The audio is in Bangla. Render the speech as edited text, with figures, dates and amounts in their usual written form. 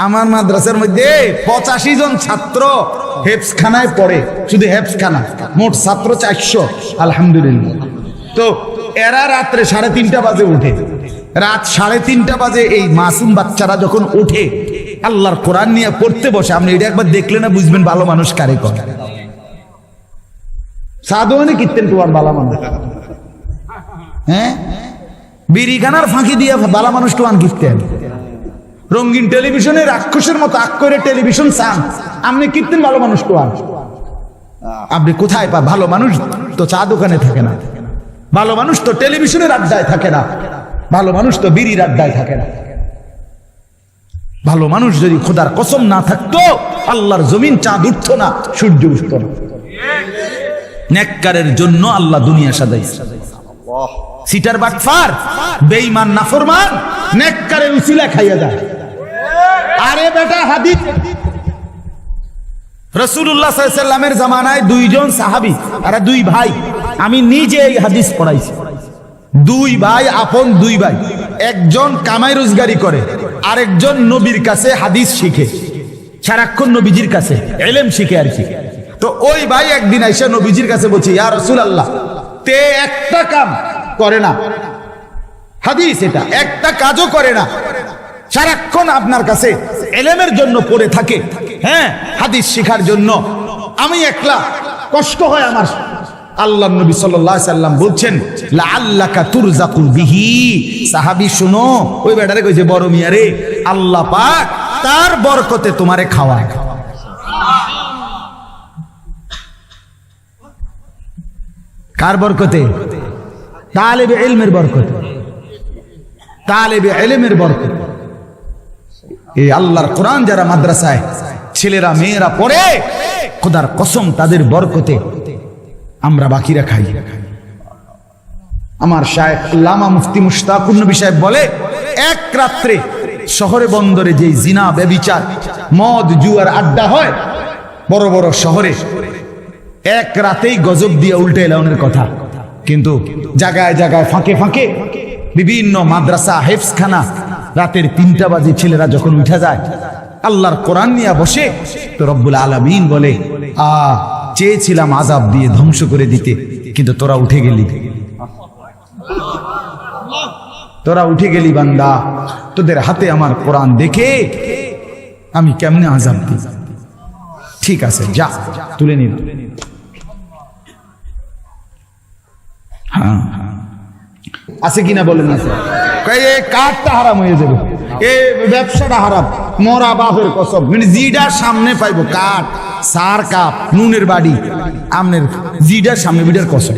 আমার মাদ্রাসার মধ্যে 85 জন ছাত্র হেফজখানায় পড়ে, শুধু হেফজখানা, মোট ছাত্র 400 আলহামদুলিল্লাহ। তো এরা রাত্রে 3:30 বাজে উঠে, রাত 3:30 বাজে এই মাসুম বাচ্চারা যখন উঠে আল্লাহর কোরআন নিয়ে পড়তে বসে, আপনি এটা একবার দেখলে না বুঝবেন ভালো মানুষ কারে করে। সাধুয়ানি কীর্তেন তোমার ভালো মানুষ, হ্যাঁ, বিড়িখানার ফাঁকি দিয়ে ভালো মানুষ টোয়ান কীর্তেন। রঙিন টেলিভিশনে রাক্ষসের মতো আগ করে টেলিভিশন চান, আপনি কীর্তেন ভালো মানুষ টোয়ান। আপনি কোথায় পা? ভালো মানুষ তো চা দোকানে থাকে না, ভালো মানুষ তো টেলিভিশনের আড্ডায় থাকে না, ভালো মানুষ তো বিড়ির আড্ডায় থাকে না। ভালো মানুষ যদি খোদার কসম না থাকতো আল্লাহর জমিন চাঁদ উঠতো না, সূর্য উঠতো না। নেককারের জন্য আল্লাহ দুনিয়া সাজাইছে। সিটার বাটফার বেঈমান নাফরমান নেককারের উসিলা খাইয়া যায়। আরে বেটা, হাদিস রাসূলুল্লাহ সাল্লাল্লাহু আলাইহি ওয়াসাল্লামের জামানায় 2 জন সাহাবী, আর 2 ভাই, আমি নিজে এই হাদিস পড়াইছি। 2 ভাই, আপন 2 ভাই, একজন কামাই রোজগারি করে, আরেকজন নবীর কাছে হাদিস শিখে, সারাক্ষণ নবীজির কাছে ইলম শিখে আর কি। তো ওই ভাই একদিন আইসা নবীজির কাছে বলছে, ইয়া রাসূলুল্লাহ, তে একটা কাম করে না, হাদিস এটা একটা কাজও করে না, সারাক্ষণ আপনার কাছে ইলমের জন্য পড়ে থাকে, হ্যাঁ, হাদিস শেখার জন্য, আমি একলা কষ্ট হয় আমার। আল্লাহর নবী সাল্লাল্লাহু আলাইহি সাল্লাম বলছেন, লাআল্লাকা তুরযাকু বিহি। সাহাবী শুনো, ওই বেটারে কইছে, বড় মিয়া রে, আল্লাহ পাক তার বরকতে তোমারে খাওয়ায়। কার বরকতে? তালেবে ইলমের বরকতে, তালেবে ইলমের বরকতে। এই আল্লাহর কোরআন যারা মাদ্রাসায় ছেলেরা মেয়েরা পড়ে, খোদার কসম তাদের বরকতে আমরা বাকিরা খাই। আমার শায়েখ আল্লামা মুফতি মুশতাকুর নবী সাহেব বলে, এক রাত্রে শহরে বন্দরে যে জিনা ব্যভিচার মদ জুয়ার আড্ডা হয় বড় বড় শহরে, এক রাতেই গজব দিয়ে উল্টে এলাউনের কথা। কিন্তু জায়গায় জায়গায় ফাঁকে ফাঁকে বিভিন্ন মাদ্রাসা হেফজখানা রাতের 3টা বাজে ছেলেরা যখন উঠে যায় আল্লাহর কোরআন নিয়ে বসে, তো রব্বুল আলামিন বলে, চেয়েছিলাম আযাব দিয়ে ধ্বংস করে দিতে, কিন্তু তোরা উঠে গেলি, তোরা উঠে গেলি বান্দা, তোদের হাতে আমার কোরআন দেখে আমি কেমনে আযাব দিই। ঠিক আছে, যা তুলে নিন। হ্যাঁ, আছে কিনা বলেন না? এই কাঠটা হারাম হয়ে যাবে, এই ব্যবসাটা হারাম, মরা বাপের কসম। মানে জিডার সামনে পাইবো কাঠ, সার কাপ, নুনের বাড়ি, আমনের জিডার সামনে বিডার কসম।